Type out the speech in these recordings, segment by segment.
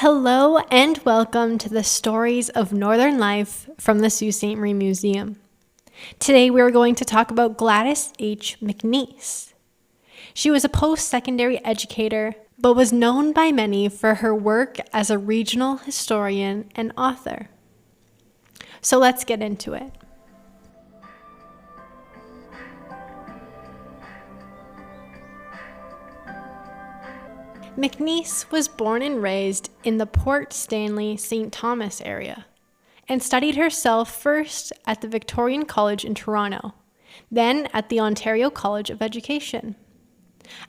Hello and welcome to the Stories of Northern Life from the Sault Ste. Marie Museum. Today we are going to talk about Gladys H McNeice. She was a post-secondary educator, but was known by many for her work as a regional historian and author. So let's get into it. McNeice was born and raised in the Port Stanley, St. Thomas area, and studied herself first at the Victorian College in Toronto, then at the Ontario College of Education.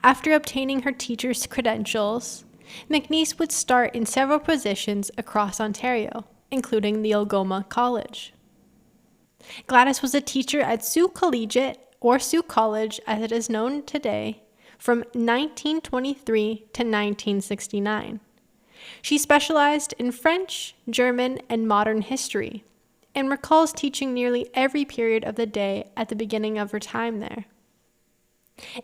After obtaining her teacher's credentials, McNeice would start in several positions across Ontario, including the Algoma College. Gladys was a teacher at Sault Collegiate, or Sault College as it is known today, from 1923 to 1969. She specialized in French, German, and modern history, and recalls teaching nearly every period of the day at the beginning of her time there.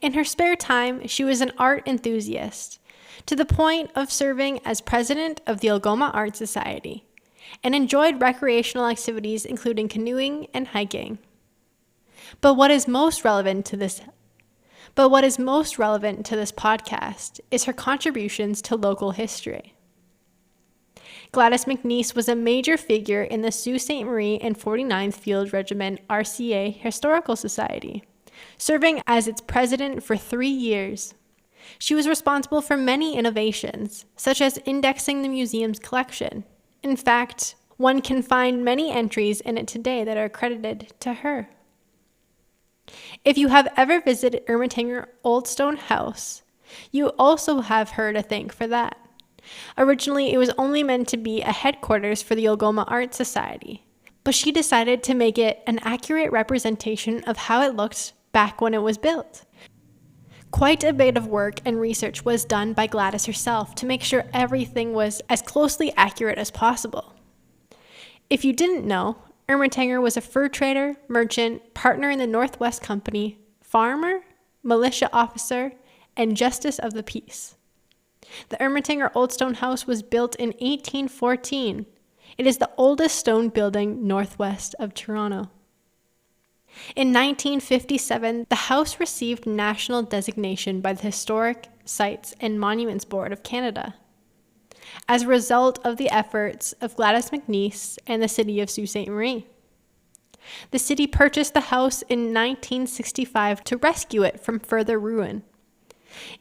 In her spare time, she was an art enthusiast, to the point of serving as president of the Algoma Art Society, and enjoyed recreational activities including canoeing and hiking. But what is most relevant to this podcast is her contributions to local history. Gladys McNeice was a major figure in the Sault Ste. Marie and 49th Field Regiment RCA Historical Society, serving as its president for 3 years. She was responsible for many innovations, such as indexing the museum's collection. In fact, one can find many entries in it today that are credited to her. If you have ever visited Ermatinger Old Stone House, you also have her to thank for that. Originally, it was only meant to be a headquarters for the Algoma Art Society, but she decided to make it an accurate representation of how it looked back when it was built. Quite a bit of work and research was done by Gladys herself to make sure everything was as closely accurate as possible. If you didn't know, Ermatinger was a fur trader, merchant, partner in the Northwest Company, farmer, militia officer, and justice of the peace. The Ermatinger Old Stone House was built in 1814. It is the oldest stone building northwest of Toronto. In 1957, the house received national designation by the Historic Sites and Monuments Board of Canada, as a result of the efforts of Gladys McNeice and the city of Sault Ste. Marie. The city purchased the house in 1965 to rescue it from further ruin.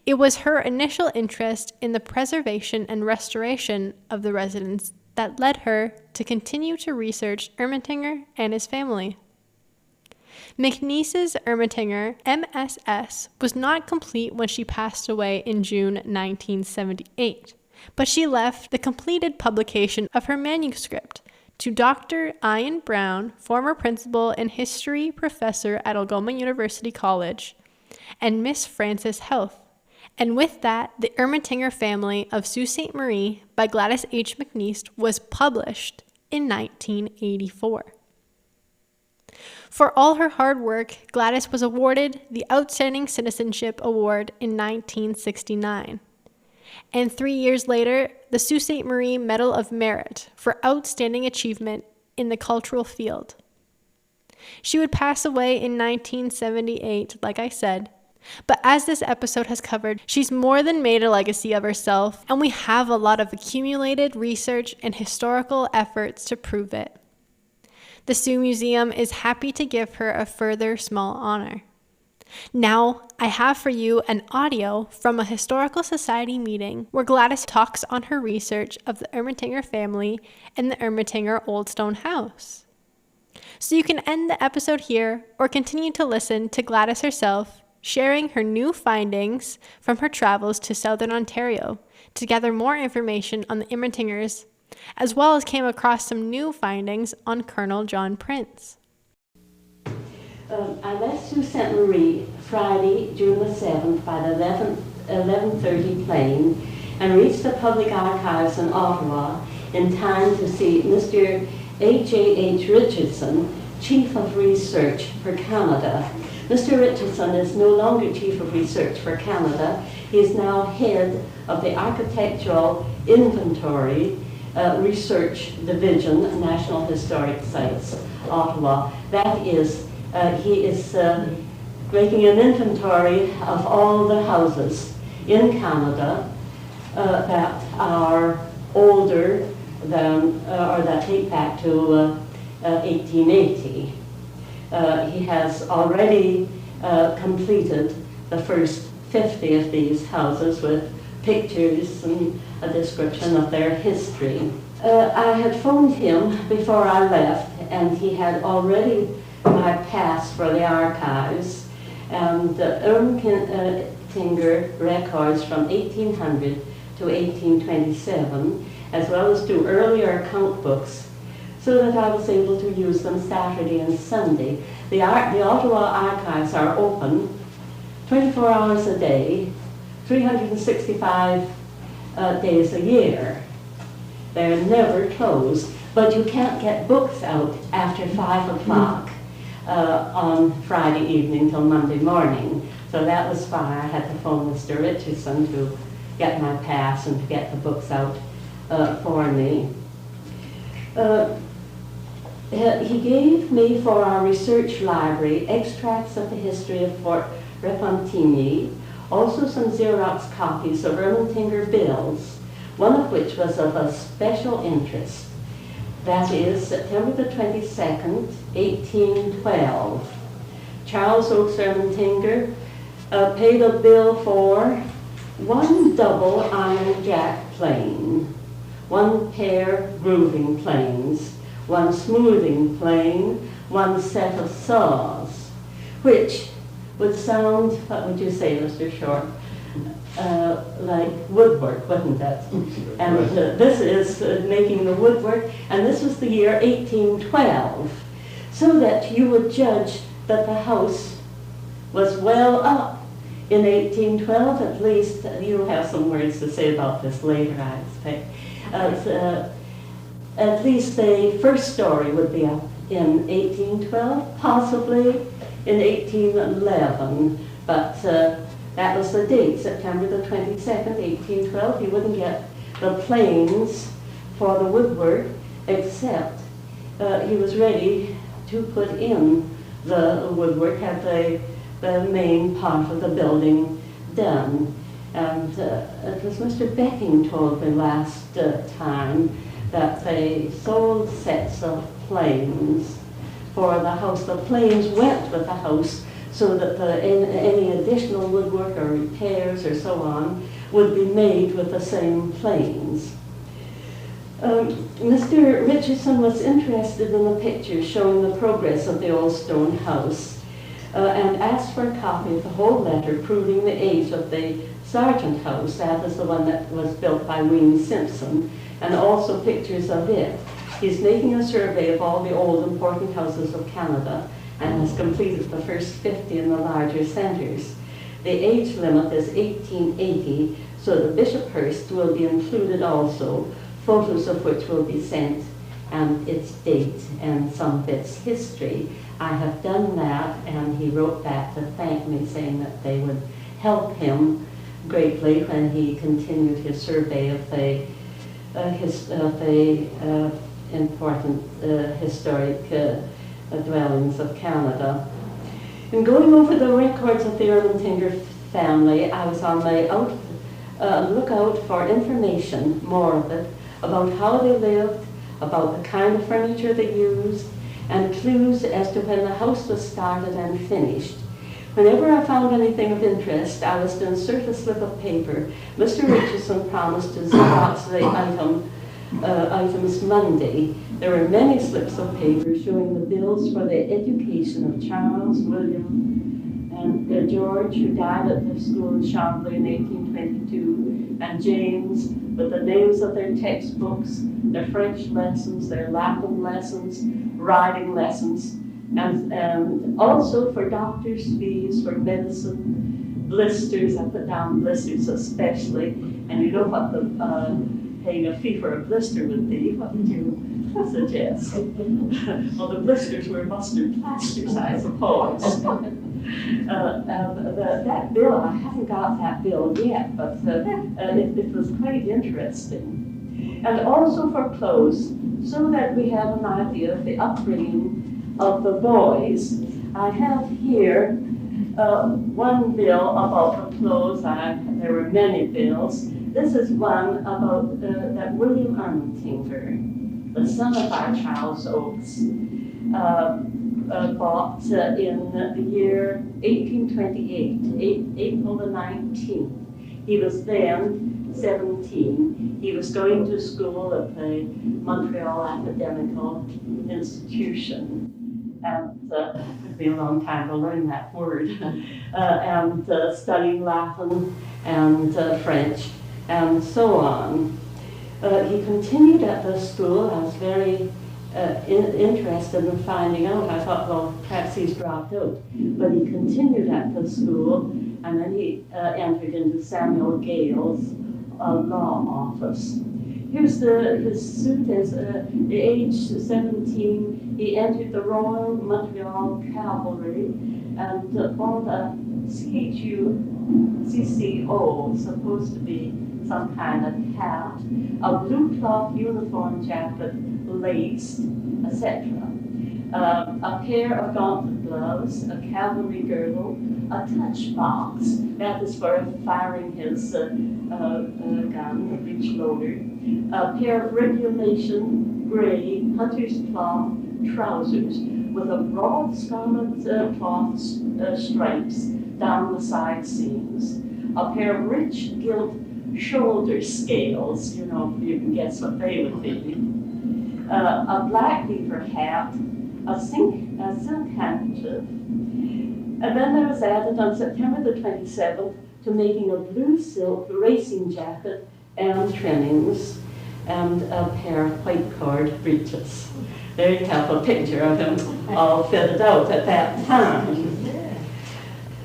It was her initial interest in the preservation and restoration of the residence that led her to continue to research Ermatinger and his family. McNeice's Ermatinger MSS was not complete when she passed away in June 1978, but she left the completed publication of her manuscript to Dr. Ian Brown, former principal and history professor at Algoma University College, and Miss Frances Health. And with that, the Ermatinger Family of Sault Ste. Marie by Gladys H McNeice was published in 1984. For all her hard work, Gladys was awarded the Outstanding Citizenship Award in 1969. And 3 years later, the Sault Ste. Marie Medal of Merit for outstanding achievement in the cultural field. She would pass away in 1978, like I said, but as this episode has covered, she's more than made a legacy of herself, and we have a lot of accumulated research and historical efforts to prove it. The Sault Museum is happy to give her a further small honor. Now, I have for you an audio from a Historical Society meeting where Gladys talks on her research of the Ermatinger family and the Ermatinger Old Stone House. So you can end the episode here or continue to listen to Gladys herself sharing her new findings from her travels to Southern Ontario to gather more information on the Ermatingers, as well as came across some new findings on Colonel John Prince. I left Sault Ste. Marie Friday, June the 7th by the 11:30 plane and reached the Public Archives in Ottawa in time to see Mr. H. Richardson, Chief of Research for Canada. Mr. Richardson is no longer Chief of Research for Canada. He is now head of the Architectural Inventory Research Division, National Historic Sites, Ottawa. That is, he is making an inventory of all the houses in Canada that are older than, or that date back to 1880. He has already completed the first 50 of these houses with pictures and a description of their history. I had phoned him before I left, and he had already my pass for the archives and Ermatinger records from 1800 to 1827, as well as 2 earlier account books, so that I was able to use them Saturday and Sunday. The Ottawa archives are open 24 hours a day, 365 days a year. They're never closed, but you can't get books out after 5 o'clock on Friday evening till Monday morning. So that was why I had to phone Mr. Richardson to get my pass and to get the books out for me. He gave me for our research library extracts of the history of Fort Ermatinger, also some Xerox copies of Ermatinger bills, one of which was of a special interest. That is September the 22nd, 1812. Charles Oakes Ermatinger paid a bill for 1 double iron jack plane, 1 pair grooving planes, 1 smoothing plane, 1 set of saws, which would sound, what would you say, Mr. Short? Like woodwork, wouldn't it? And this is making the woodwork, and this was the year 1812, so that you would judge that the house was well up in 1812. At least you'll have some words to say about this later, I expect. At least the first story would be up in 1812, possibly in 1811, but that was the date, September the 22nd, 1812. He wouldn't get the planes for the woodwork, except he was ready to put in the woodwork, have the main part of the building done. And it was Mr. Becking told me last time that they sold sets of planes for the house. The planes went with the house so that any additional woodwork or repairs or so on would be made with the same planes. Mr. Richardson was interested in the pictures showing the progress of the Old Stone House and asked for a copy of the whole letter proving the age of the Sargent House. That is the one that was built by Wayne Simpson, and also pictures of it. He's making a survey of all the old important houses of Canada and has completed the first 50 in the larger centres. The age limit is 1880, so the Bishophurst will be included also, photos of which will be sent, and its date and some of its history. I have done that, and he wrote back to thank me, saying that they would help him greatly when he continued his survey of the important historic dwellings of Canada. In going over the records of the Ermatinger family, I was on the lookout for information, more of it, about how they lived, about the kind of furniture they used, and clues as to when the house was started and finished. Whenever I found anything of interest, I was to insert a slip of paper. Mr. Richardson promised to Xerox the items Monday. There were many slips of paper showing the bills for the education of Charles, William, and George, who died at the school in Chambly in 1822, and James, with the names of their textbooks, their French lessons, their Latin lessons, writing lessons, and also for doctors' fees, for medicine, blisters. I put down blisters especially, and you know what the paying a fee for a blister would be. What would you suggest. Well, the blisters were mustard plasters, I suppose. That bill, I haven't got that bill yet, but it was quite interesting. And also for clothes, so that we have an idea of the upbringing of the boys. I have here one bill about the clothes. There were many bills. This is one about that William Ermatinger, the son of our Charles Oates, bought in the year 1828, April the 19th. He was then 17. He was going to school at the Montreal Academical Institution. And it took me a long time to learn that word. And studying Latin and French and so on. He continued at the school. I was very interested in finding out. I thought, well, perhaps he's dropped out. But he continued at the school, and then he entered into Samuel Gale's law office. Here's his suit as age 17. He entered the Royal Montreal Cavalry and bought a CCO, supposed to be some kind of hat, a blue cloth uniform jacket, laced, etc. A pair of gauntlet gloves, a cavalry girdle, a touch box, that is for firing his gun, a breech loader, a pair of regulation gray hunter's cloth trousers with a broad scarlet cloth stripes down the side seams, a pair of rich gilt shoulder scales, you know, you can guess what they would be, a black beaver hat, a silk handkerchief. And then there was added on September the 27th to making a blue silk racing jacket and trimmings and a pair of white cord breeches. There you have a picture of him all fitted out at that time.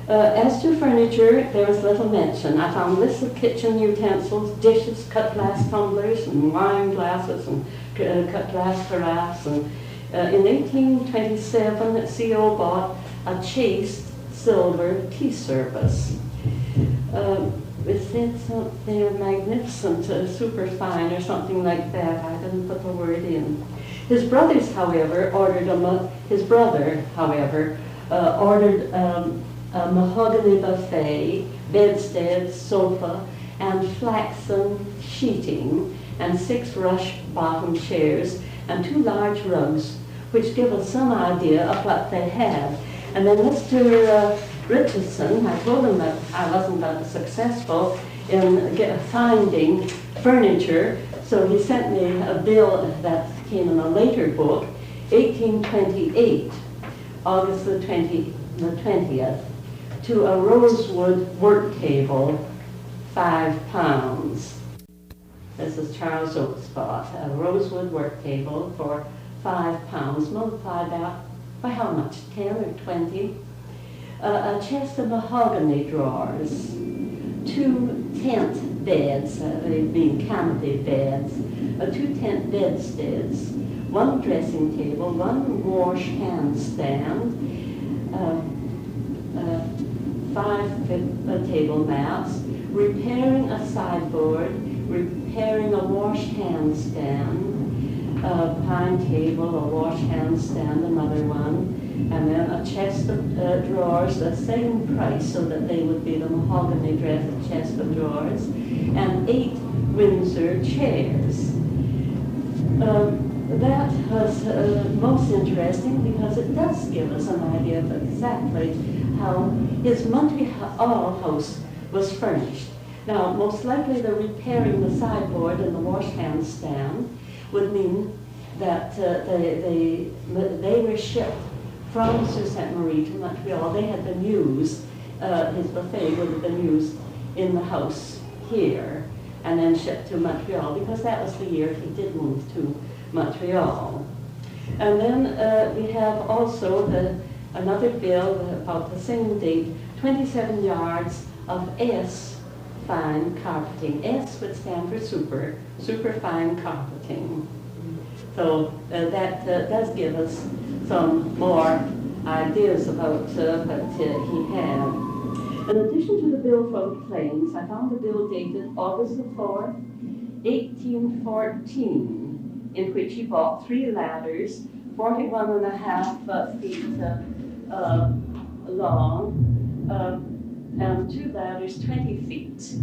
As to furniture, there was little mention. I found lists of kitchen utensils, dishes, cut glass tumblers, and wine glasses, and cut glass carafes. And in 1827, CO bought a chased silver tea service. It said something magnificent, super fine, or something like that. I didn't put the word in. His brothers, however, ordered a mahogany buffet, bedstead, sofa, and flaxen sheeting, and 6 rush-bottom chairs, and 2 large rugs, which give us some idea of what they had. And then Mr. Richardson, I told him that I wasn't that successful in finding furniture, so he sent me a bill that came in a later book, 1828, August the 20th, to a rosewood work table, £5. This is Charles Oates bought, a rosewood work table for £5, multiplied that by how much, 10 or 20? A chest of mahogany drawers, 2 tent beds, they being canopy beds, 2 tent bedsteads, 1 dressing table, 1 wash hand stand, 5 table mats, repairing a sideboard, repairing a wash hand stand, a pine table, a wash hand stand, another one, and then a chest of drawers, the same price, so that they would be the mahogany chest of drawers, and 8 Windsor chairs. That was most interesting because it does give us an idea of exactly how his Montreal house was furnished. Now, most likely the repairing the sideboard and the washhand stand would mean that they were shipped from Sault Ste. Marie to Montreal. They had been used, his buffet would have been used in the house here and then shipped to Montreal, because that was the year he did move to Montreal. And then we have also another bill about the same date, 27 yards of S fine carpeting. S would stand for super fine carpeting. So that does give us some more ideas about what he had. In addition to the bill from Plains, I found a bill dated August the 4th, 1814, in which he bought 3 ladders, 41.5 feet long, and 2 ladders, 20 feet.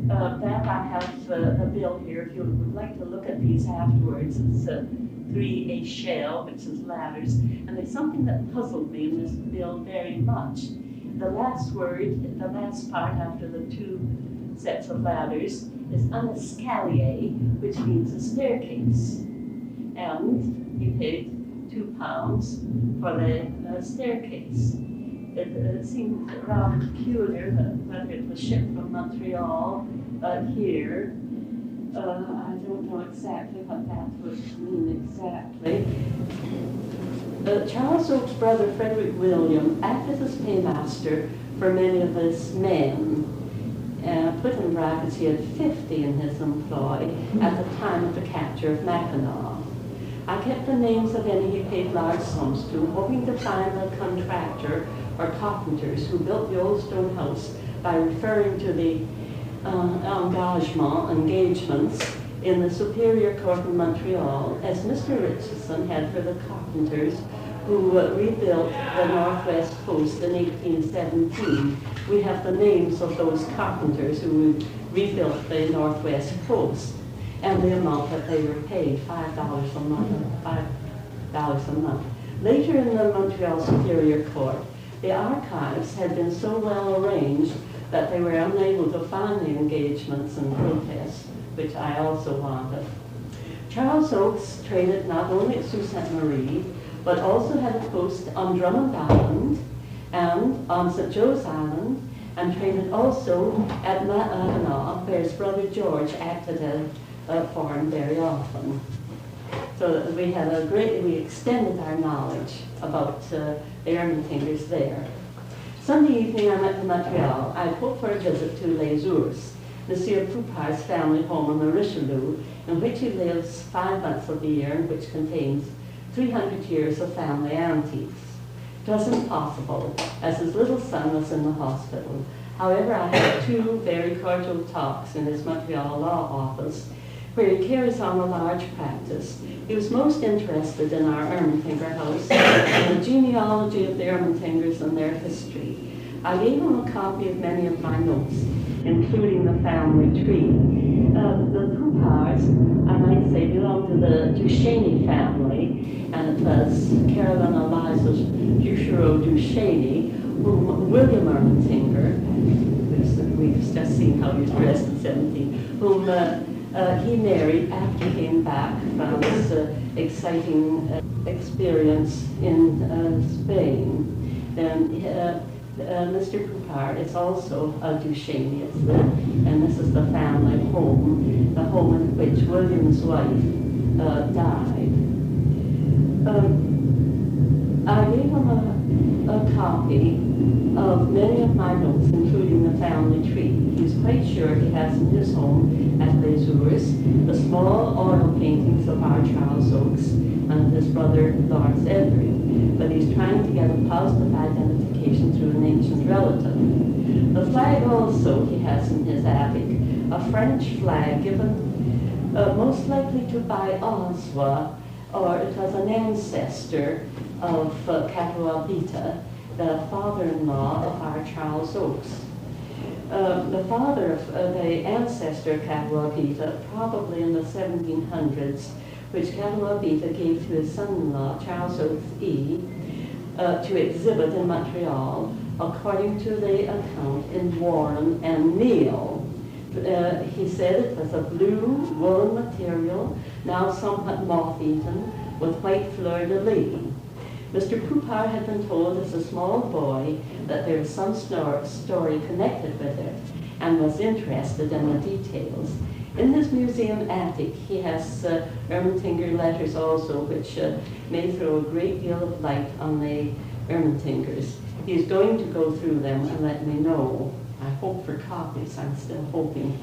That I have a bill here. If you would like to look at these afterwards, it's 3 échelles, which is ladders, and it's something that puzzled me in this bill very much. The last word, the last part after the 2 sets of ladders, is un escalier, which means a staircase. And he paid £2 for the staircase. It seemed rather peculiar that whether it was shipped from Montreal here. I don't know exactly what that would mean exactly. Charles Oak's brother Frederick William acted as paymaster for many of his men. Put in brackets, he had 50 in his employ at the time of the capture of Mackinac. I kept the names of any he paid large sums to, hoping to find a contractor or carpenters who built the Old Stone House by referring to the engagements in the Superior Court in Montreal, as Mr. Richardson had for the carpenters who rebuilt the Northwest Coast in 1817. We have the names of those carpenters who rebuilt the Northwest Coast and the amount that they were paid, $5 a month. Later in the Montreal Superior Court, the archives had been so well arranged that they were unable to find the engagements and protests, which I also wanted. Charles Oakes traded not only at Sault Ste. Marie, but also had a post on Drummond Island and on St. Joe's Island, and traded also at Mackinac, where his brother George acted for him very often. So we had we extended our knowledge about the Ermatingers there. Sunday evening I went to Montreal. I hoped for a visit to Les Ours, Monsieur Poupard's family home on the Richelieu, in which he lives 5 months of the year and which contains 300 years of family antiques. It was impossible, as his little son was in the hospital. However, I had 2 very cordial talks in his Montreal law office, where he carries on a large practice. He was most interested in our Ermatinger house and the genealogy of the Ermatingers and their history. I gave him a copy of many of my notes, including the family tree. The Poupards, I might say, belong to the Duchesne family, and it was Carolyn Eliza Duchereau Duchesne, whom William Ermatinger, we've just seen how he was dressed in 17, whom he married after he came back from his exciting experience in Spain. Then Mr. Poupard is also a Duchesne, and this is the family home, the home in which William's wife died. I gave him a copy of many of my notes, including the family tree. He's quite sure he has in his home at Les Ours the small oil paintings of our Charles Oakes and his brother Lawrence Edry, but he's trying to get a positive identification through an ancient relative. The flag also he has in his attic, a French flag given most likely to by Oswa, or it was an ancestor of Catawabita, the father-in-law of our Charles Oakes. The father of the ancestor of Catawabita, probably in the 1700s, which Catawabita gave to his son-in-law, Charles Oakes E., to exhibit in Montreal, according to the account in Warren and Neal. He said it was a blue woolen material, now somewhat moth-eaten, with white fleur-de-lis. Mr. Poupard had been told as a small boy that there was some story connected with it, and was interested in the details. In his museum attic, he has Ermatinger letters also, which may throw a great deal of light on the Ermatingers. He's going to go through them and let me know. I hope for copies, I'm still hoping.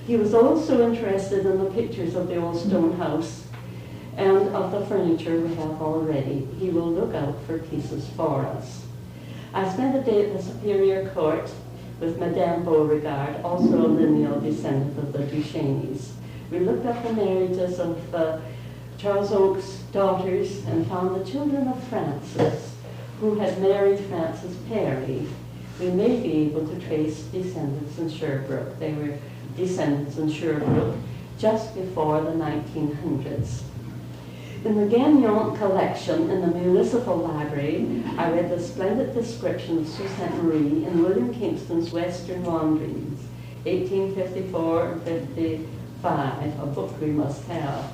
He was also interested in the pictures of the Old Stone House, and of the furniture we have already. He will look out for pieces for us. I spent a day at the Superior Court with Madame Beauregard, also a lineal descendant of the Duchesnes. We looked up the marriages of Charles Oak's daughters and found the children of Francis, who had married Francis Perry. We may be able to trace descendants in Sherbrooke. They were descendants in Sherbrooke just before the 1900s. In the Gagnon collection in the Municipal Library, I read the splendid description of Sault Ste. Marie in William Kingston's Western Wanderings, 1854 and 55, a book we must have.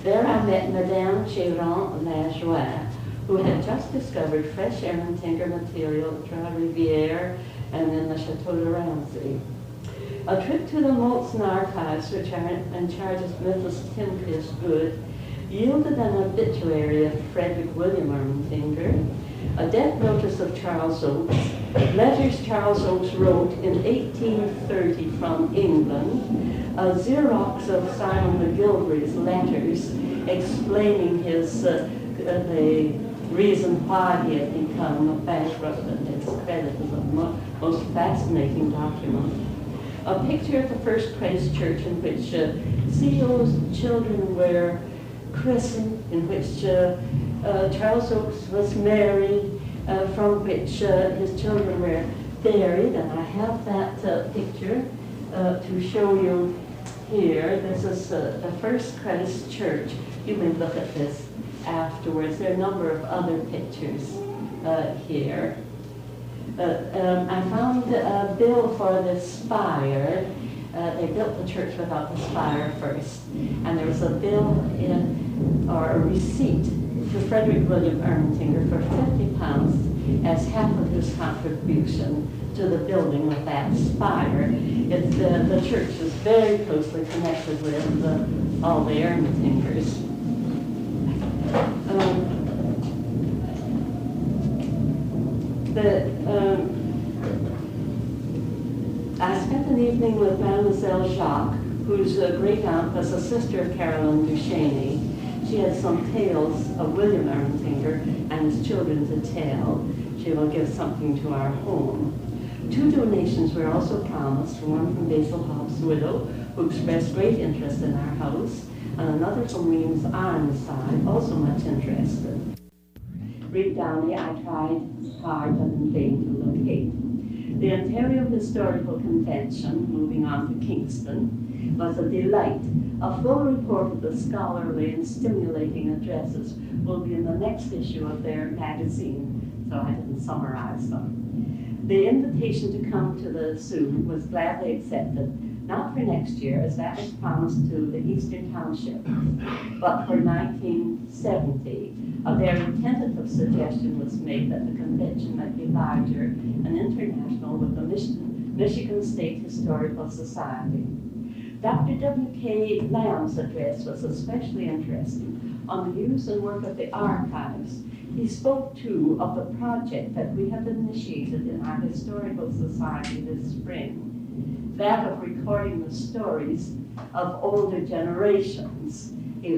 There I met Madame Chéron Lajoie, who had just discovered fresh Ermatinger material at Trois-Rivières and in the Chateau de Ramsey. A trip to the Molson archives, which are in charge of Mrs. Timothy's Good, yielded an obituary of Frederick William Ermatinger, a death notice of Charles Oakes, letters Charles Oakes wrote in 1830 from England, a Xerox of Simon McGilvery's letters explaining his the reason why he had become bankrupt and his credit is a most fascinating document. A picture of the First Christ Church in which CEO's children were christened, in which Charles Oakes was married, from which his children were buried, and I have that picture to show you here. This is the First Christ Church. You may look at this afterwards. There are a number of other pictures here. I found a bill for the spire. They built the church without the spire first, and there was a bill or a receipt to Frederick William Ermatinger for £50 as half of his contribution to the building of that spire. The church is very closely connected with all the Ermatingers. I spent an evening with Mademoiselle Jacques, whose great aunt was a sister of Caroline Duchesne. She had some tales of William Ermatinger and his children to tell. She will give something to our home. 2 donations were also promised, one from Basil Hobbs' widow, who expressed great interest in our house, and another from Weems Ironside, also much interested. Reed Downey I tried hard but in vain to locate. The Ontario Historical Convention, moving on to Kingston, was a delight. A full report of the scholarly and stimulating addresses will be in the next issue of their magazine, so I didn't summarize them. The invitation to come to the zoo was gladly accepted, not for next year, as that was promised to the Eastern Township, but for 1970. A very tentative suggestion was made that the convention might be larger and international with the Michigan State Historical Society. Dr. W.K. Lamb's address was especially interesting on the use and work of the archives. He spoke, too, of the project that we have initiated in our Historical Society this spring, that of recording the stories of older generations. He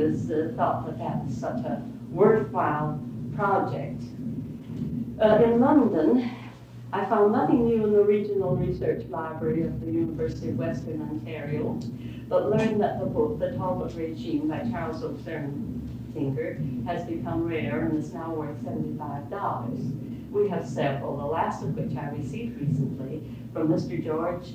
thought that that was such a worthwhile project. In London, I found nothing new in the Regional Research Library of the University of Western Ontario, but learned that the book, The Talbot Regime by Charles Oakes Ermatinger, has become rare and is now worth $75. We have several, the last of which I received recently from Mr. George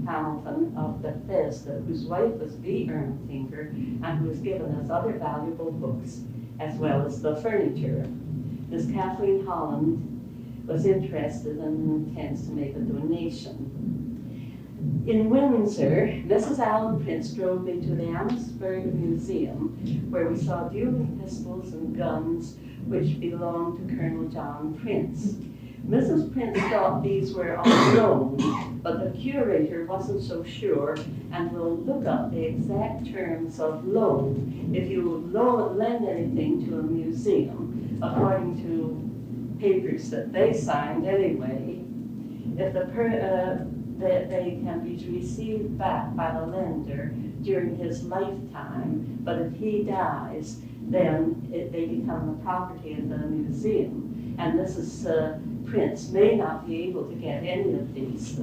Hamilton of Bethesda, whose wife was V. Ermatinger, and who has given us other valuable books, as well as the furniture. Miss Kathleen Holland was interested and intends to make a donation. In Windsor, Mrs. Allen Prince drove me to the Amherstburg Museum, where we saw dueling pistols and guns which belonged to Colonel John Prince. Mrs. Prince thought these were on loan, but the curator wasn't so sure and will look up the exact terms of loan. If you lend anything to a museum, according to papers that they signed anyway, if they can be received back by the lender during his lifetime, but if he dies, then they become the property of the museum. And Mrs. Prince may not be able to get any of these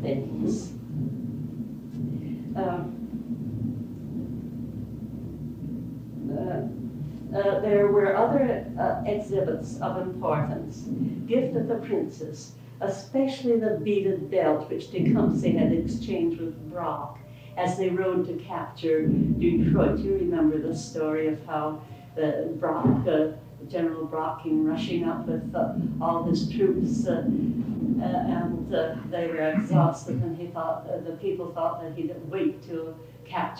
things. There were other exhibits of importance. Gift of the Princess, especially the beaded belt which Tecumseh had exchanged with Brock as they rode to capture Detroit. You remember the story of how General Brock came rushing up with all his troops, and they were exhausted, and he thought the people thought that he'd wait to attack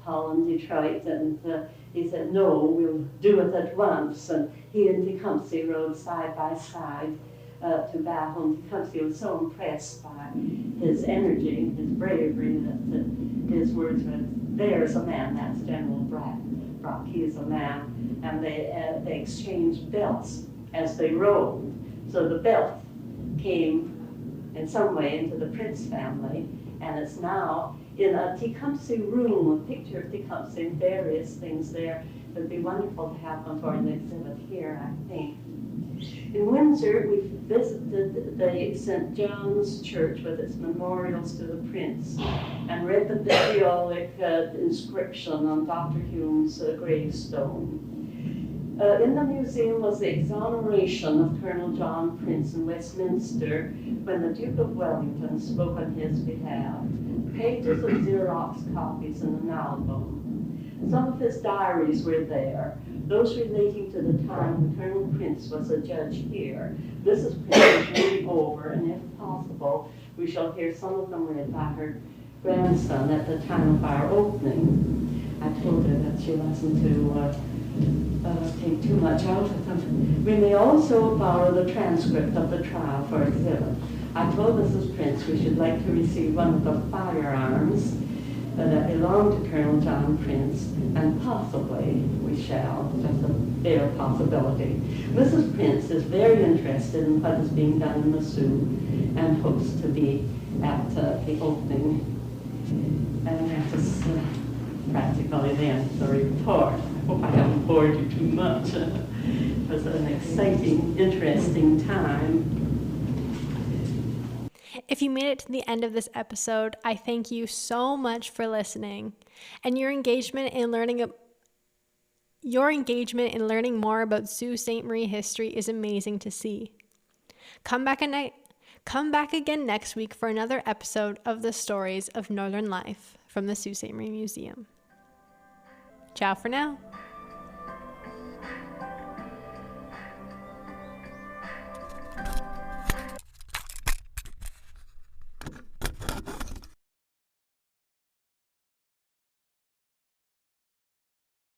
Hull and Detroit, and he said, no, we'll do it at once. And he and Tecumseh rode side by side to battle, and Tecumseh was so impressed by his energy, his bravery, that his words were, there's a man, that's General Brock, he is a man. And they exchanged belts as they rode. So the belt came in some way into the Prince family, and it's now in a Tecumseh room, a picture of Tecumseh and various things there. It would be wonderful to have one for an exhibit here, I think. In Windsor, we visited the St. John's Church with its memorials to the Prince and read the vitriolic inscription on Dr. Hume's gravestone. In the museum was the exoneration of Colonel John Prince in Westminster when the Duke of Wellington spoke on his behalf. Pages of Xerox copies in an album. Some of his diaries were there, those relating to the time when Colonel Prince was a judge here. Mrs. Prince is really over, and if possible, we shall hear some of them read by her grandson at the time of our opening. I told her that she wasn't to take too much out of them. We may also borrow the transcript of the trial for exhibit. I told Mrs. Prince we should like to receive one of the firearms that belonged to Colonel John Prince, and possibly we shall, just a bare possibility. Mrs. Prince is very interested in what is being done in the Sioux and hopes to be at the opening. And that is practically the end of the report. I hope I haven't bored you too much. It was an exciting, interesting time. If you made it to the end of this episode, I thank you so much for listening, and your engagement in learning more about Sault Ste. Marie history is amazing to see. Come back again next week for another episode of the Stories of Northern Life from the Sault Ste. Marie Museum. Ciao for now.